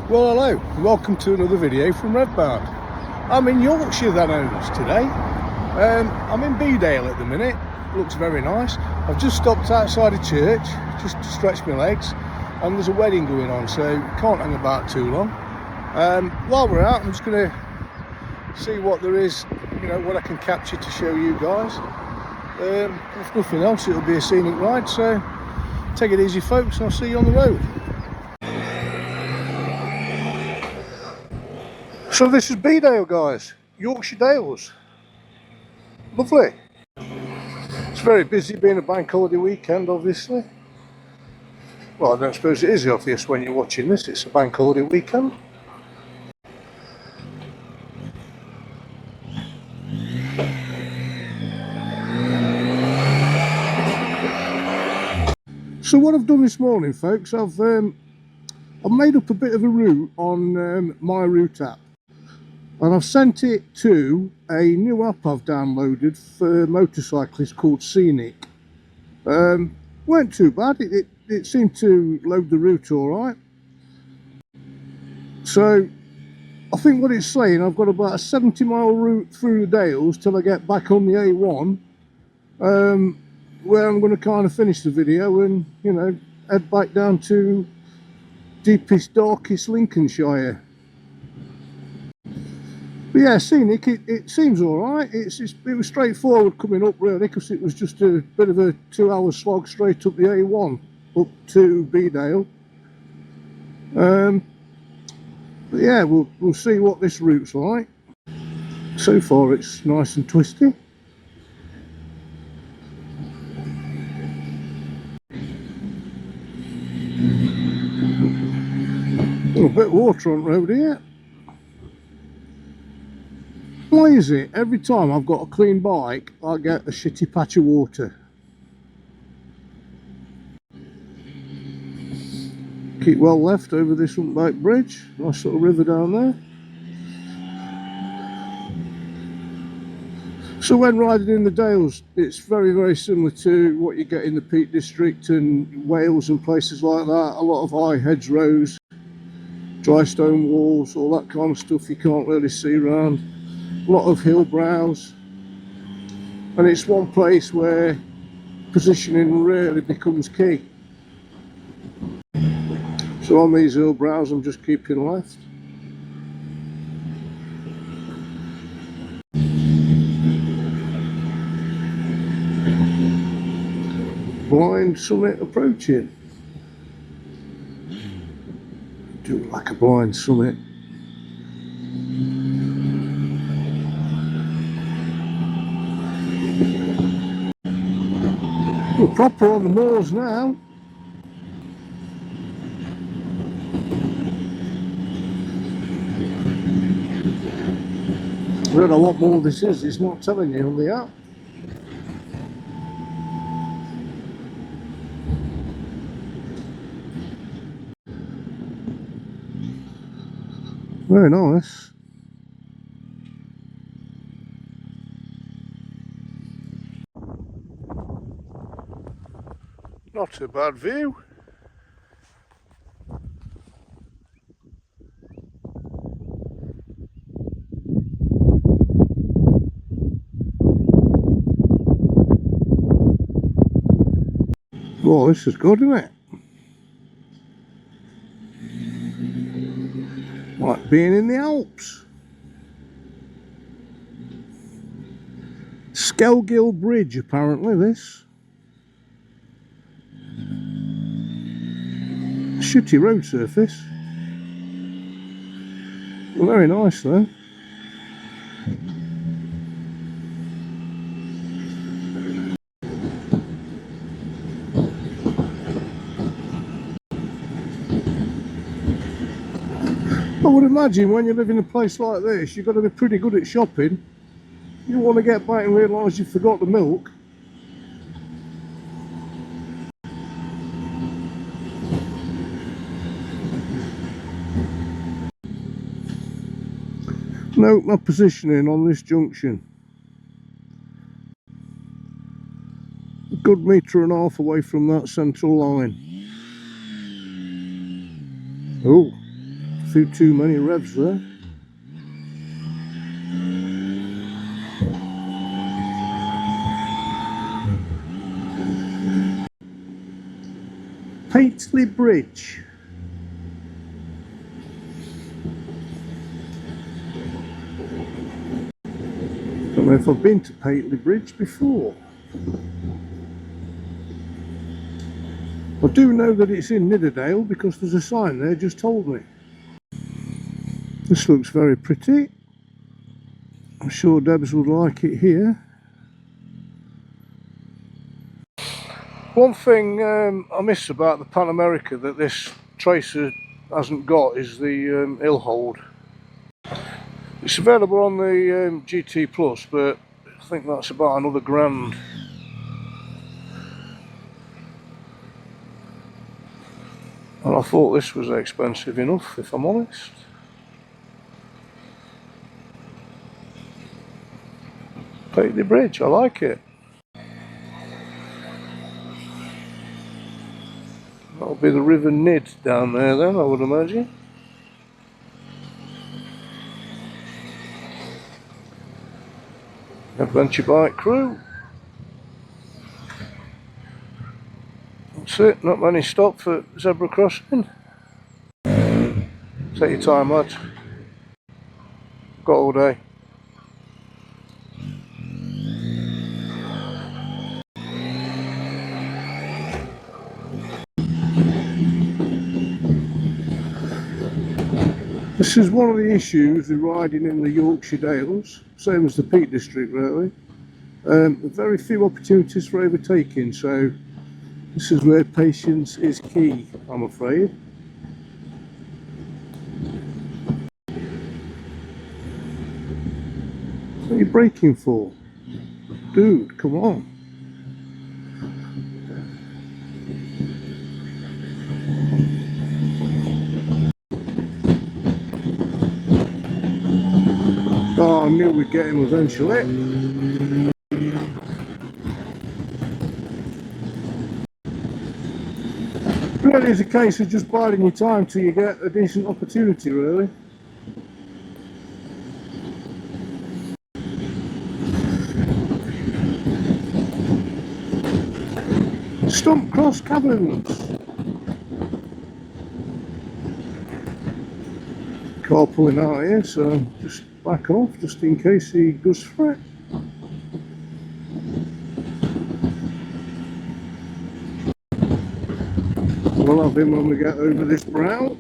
Well, hello, and welcome to another video from Redbarn. I'm in Yorkshire Dales today. I'm in Bedale at the minute. Looks very nice. I've just stopped outside a church just to stretch my legs, and there's a wedding going on, so can't hang about too long. While we're out, I'm just going to see what there is, what I can capture to show you guys. If nothing else, it'll be a scenic ride, so take it easy, folks, and I'll see you on the road. So this is Bedale, guys, Yorkshire Dales. Lovely. It's very busy, being a bank holiday weekend, obviously. Well, I don't suppose it is obvious when you're watching this, it's a bank holiday weekend. So what I've done this morning, folks, I've made up a bit of a route on MyRoute app. And I've sent it to a new app I've downloaded for motorcyclists called Scenic. Weren't too bad, it seemed to load the route alright. So I think what it's saying, I've got about a 70-mile route through the Dales till I get back on the A1, where I'm going to kind of finish the video and, head back down to deepest, darkest Lincolnshire. But yeah, Scenic, it seems alright. It was straightforward coming up, really, because it was just a bit of a 2-hour slog straight up the A1 up to Bedale. But yeah, we'll see what this route's like. So far it's nice and twisty. A bit of water on the road here. Why is it every time I've got a clean bike I get a shitty patch of water? Keep well left over this Humpback Bridge, nice little river down there. So when riding in the Dales, it's very, very similar to what you get in the Peak District and Wales and places like that. A lot of high hedgerows, dry stone walls, all that kind of stuff you can't really see around. A lot of hill brows, and it's one place where positioning really becomes key. So on these hill brows I'm just keeping left. Blind summit approaching. Do it like a blind summit. We're proper on the moors now. I don't know what moor this is, it's not telling you on the app. Very nice. Not a bad view. Well, this is good, isn't it? Like being in the Alps. Skelgill Bridge, apparently, this. Shitty road surface. Very nice though. I would imagine when you live in a place like this, you've got to be pretty good at shopping. You want to get back and realise you forgot the milk. Note my positioning on this junction. A good metre and a half away from that central line. Oh, A few too many revs there. Paisley Bridge. Don't know if I've been to Paisley Bridge before. I do know that it's in Nidderdale because there's a sign there just told me. This looks very pretty. I'm sure Debs would like it here. One thing I miss about the Pan America that this Tracer hasn't got is the hill hold. It's available on the GT Plus, but I think that's about another £1,000. And I thought this was expensive enough, if I'm honest. Paisley Bridge, I like it. That'll be the River Nid down there then, I would imagine. Adventure bike crew. That's it, not many stop for zebra crossing. Take your time, lads. Got all day. This is one of the issues with riding in the Yorkshire Dales, same as the Peak District really. Very few opportunities for overtaking, so this is where patience is key, I'm afraid. What are you braking for? Dude, come on. Oh, I knew we'd get him eventually. Really is a case of just biding your time till you get a decent opportunity, really. Stump Cross Caverns. Car pulling out here, so just back off just in case he goes for it. We'll have him when we get over this brow.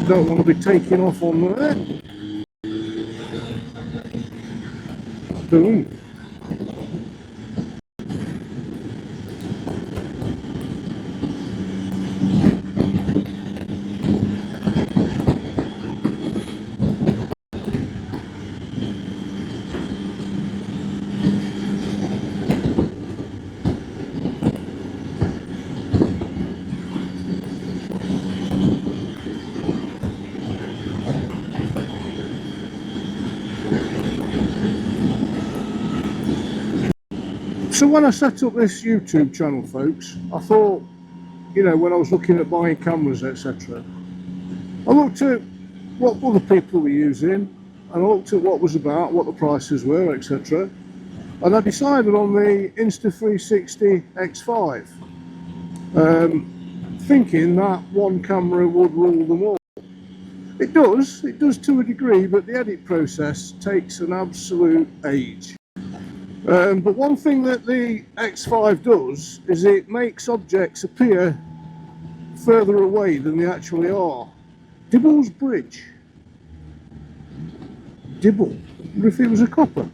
Don't want to be taking off on there. Boom. So when I set up this YouTube channel, folks, I thought, you know, when I was looking at buying cameras, etc., I looked at what other people were using, and I looked at what was about, what the prices were, etc., and I decided on the Insta360 X5, thinking that one camera would rule them all. It does to a degree, but the edit process takes an absolute age. But one thing that the X5 does is it makes objects appear further away than they actually are. Dibble's Bridge. Dibble. I wonder if it was a copper.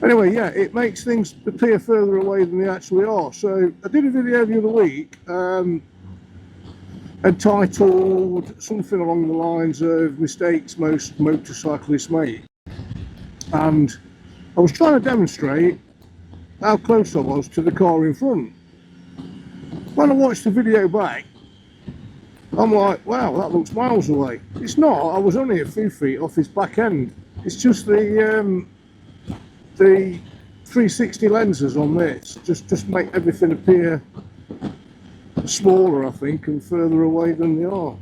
Anyway, yeah, it makes things appear further away than they actually are. So I did a video the other week entitled something along the lines of mistakes most motorcyclists make. And I was trying to demonstrate how close I was to the car in front. When I watched the video back, I'm like, wow, that looks miles away. It's not, I was only a few feet off his back end. It's just the 360 lenses on this just make everything appear smaller, I think, and further away than they are.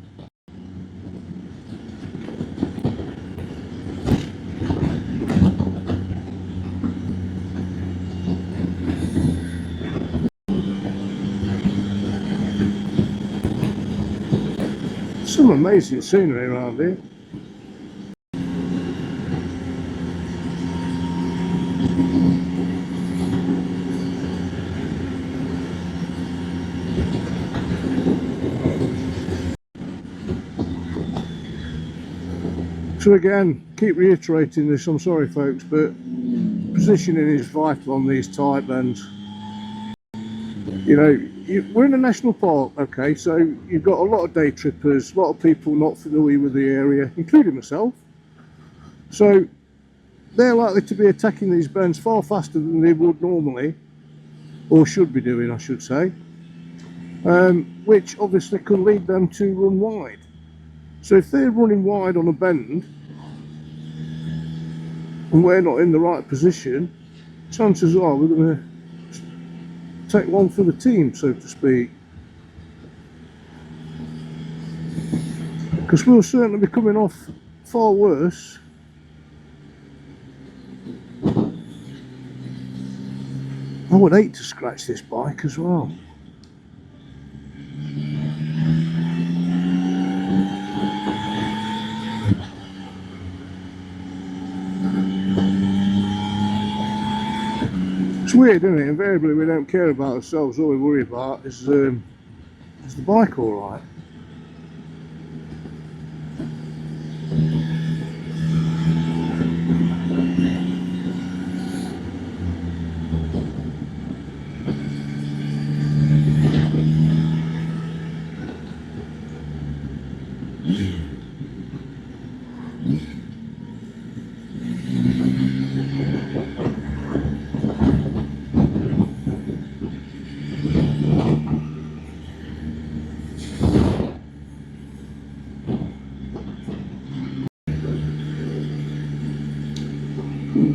Some amazing scenery around here. So again, keep reiterating this, I'm sorry folks, but positioning is vital on these tight bends. You know, we're in a national park, okay, so you've got a lot of day trippers, a lot of people not familiar with the area, including myself. So they're likely to be attacking these bends far faster than they would normally, or should be doing, I should say, which obviously could lead them to run wide. So if they're running wide on a bend and we're not in the right position, chances are we're going to take one for the team, so to speak, because we'll certainly be coming off far worse. I would hate to scratch this bike as well. It's weird, isn't it? Invariably we don't care about ourselves, all we worry about is the bike alright?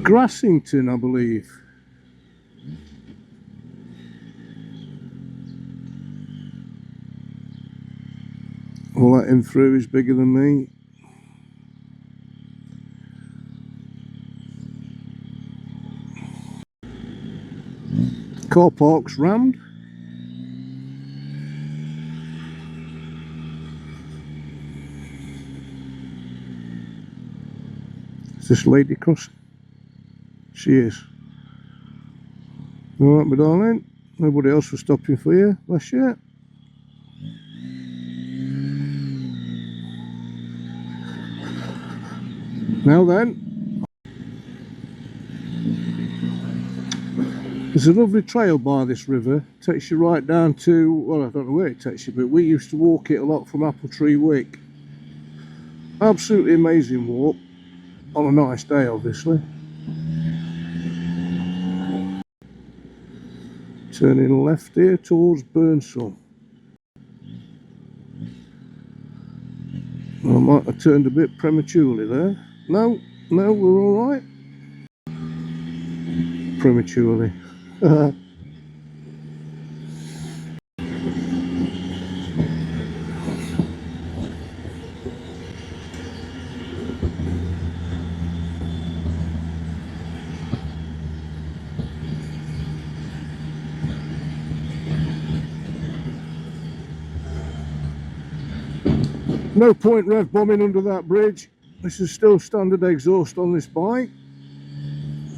Grassington, I believe. I'll let him through, he's bigger than me. Car park's rammed. Is this lady crossing? She is. Alright, my darling. Nobody else was stopping for you, bless you. Now then, there's a lovely trail by this river. Takes you right down to, well, I don't know where it takes you, but we used to walk it a lot from Apple Tree Wick. Absolutely amazing walk, on a nice day obviously. Turning left here towards Burnsall. I might have turned a bit prematurely there. No, we're alright. Prematurely. No point rev bombing under that bridge. This is still standard exhaust on this bike.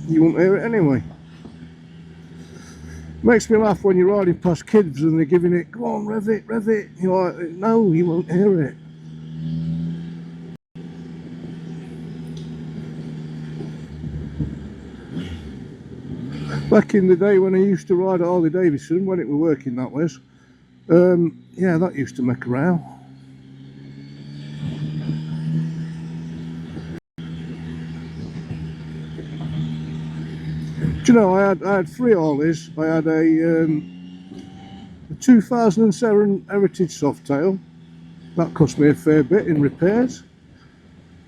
You won't hear it anyway. Makes me laugh when you're riding past kids and they're giving it, go on, rev it, rev it. You're like, no, you won't hear it. Back in the day when I used to ride at Harley Davidson, when it were working that was, yeah, that used to make a row. Do you know, I had three Harleys. I had a 2007 Heritage Softail. That cost me a fair bit in repairs.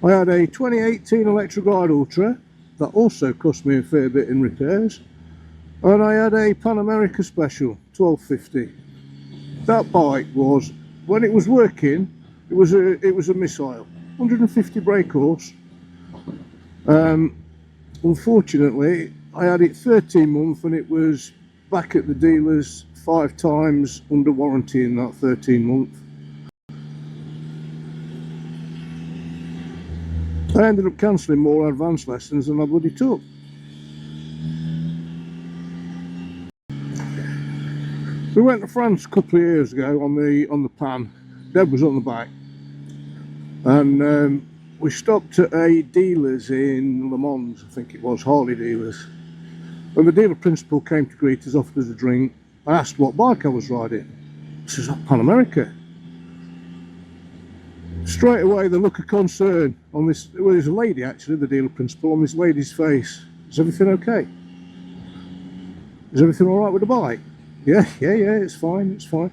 I had a 2018 Electra Glide Ultra. That also cost me a fair bit in repairs. And I had a Pan America Special 1250. That bike was, when it was working, it was a missile. 150 brake horse. Unfortunately, I had it 13 months and it was back at the dealers 5 times under warranty in that 13 months. I ended up cancelling more advanced lessons than I bloody took. We went to France a couple of years ago on the Pan. Deb was on the back, and we stopped at a dealer's in Le Mans, I think it was, Harley dealers. When the dealer principal came to greet us, offered us a drink, I asked what bike I was riding. He says, Pan America. Straight away, the look of concern on this, well, there's a lady actually, the dealer principal, on this lady's face. Is everything okay? Is everything all right with the bike? Yeah, it's fine, it's fine.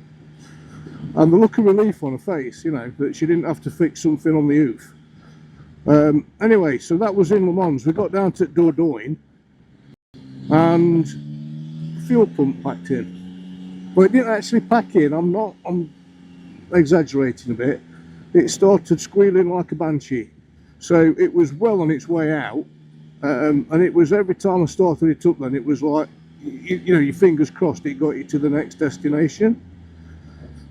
And the look of relief on her face, you know, that she didn't have to fix something on the hoof. Anyway, so that was in Le Mans. We got down to Dordogne and fuel pump packed in. But it didn't actually pack in, I'm exaggerating a bit. It started squealing like a banshee. So it was well on its way out. And it was, every time I started it up then, it was like, you know, your fingers crossed it got you to the next destination.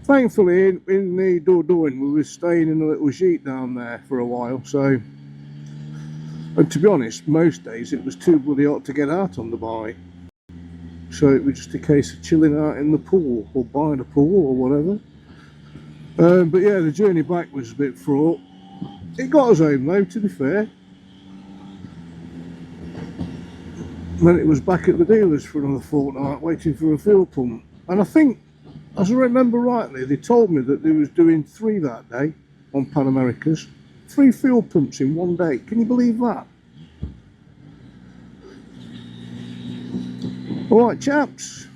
Thankfully, in the Dordogne, we were staying in a little gîte down there for a while, so, and to be honest, most days it was too bloody hot to get out on the bike. So it was just a case of chilling out in the pool, or by the pool, or whatever. But yeah, the journey back was a bit fraught. It got us home though, to be fair. And then it was back at the dealers for another fortnight waiting for a fuel pump. And I think, as I remember rightly, they told me that they was doing 3 that day on Pan Americas. 3 fuel pumps in one day. Can you believe that? Alright chaps.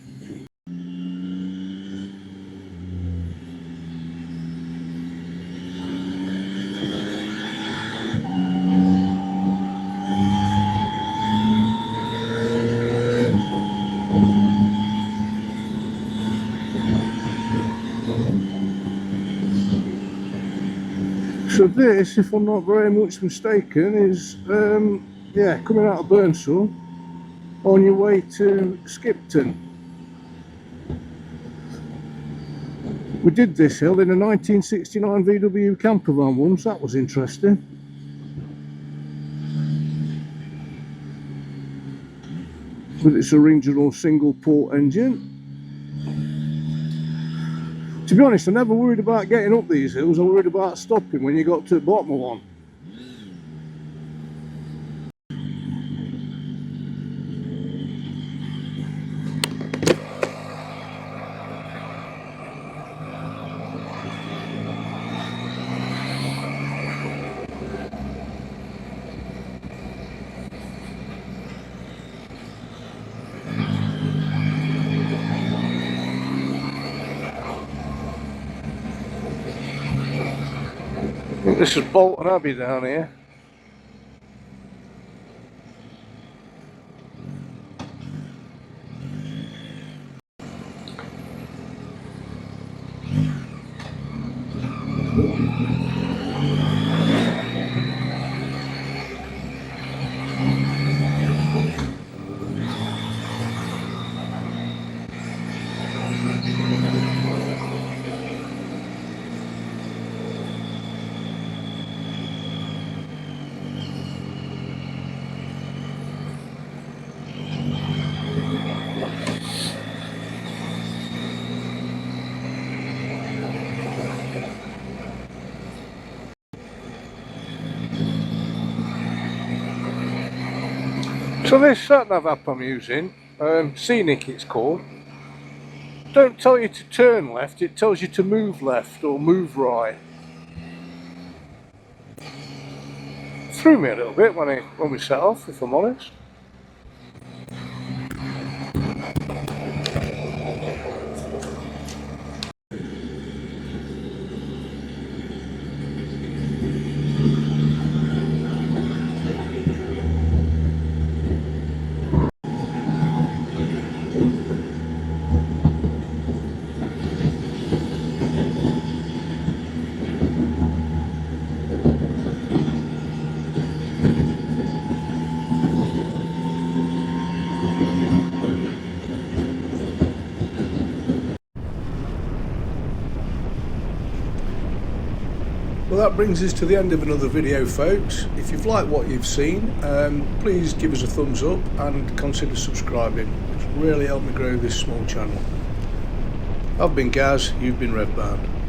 So this, if I'm not very much mistaken, is yeah, coming out of Burnsall on your way to Skipton. We did this hill in a 1969 VW camper van once. That was interesting. With its original single port engine. To be honest, I never worried about getting up these hills. I worried about stopping when you got to the bottom of one. I think this is Bolton Abbey down here. So this sat-nav app I'm using, Scenic it's called, don't tell you to turn left, it tells you to move left or move right. Threw me a little bit when we set off, if I'm honest. that brings us to the end of another video, folks. If you've liked what you've seen, please give us a thumbs up and consider subscribing. It's really helped me grow this small channel. I've been Gaz, you've been Revbound.